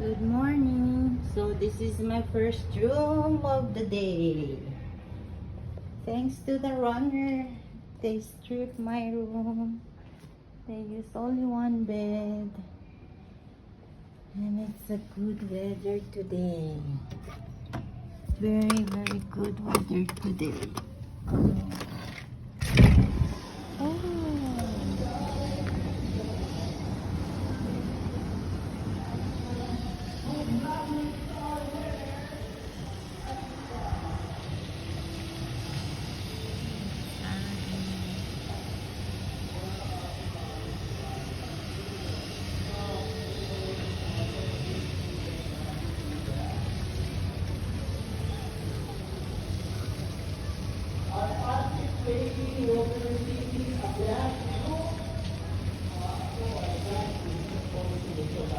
Good morning. So this is my first room of the day. Thanks to the runner, they stripped my room. They used only one bed. And it's a good weather today. Very, very good weather today.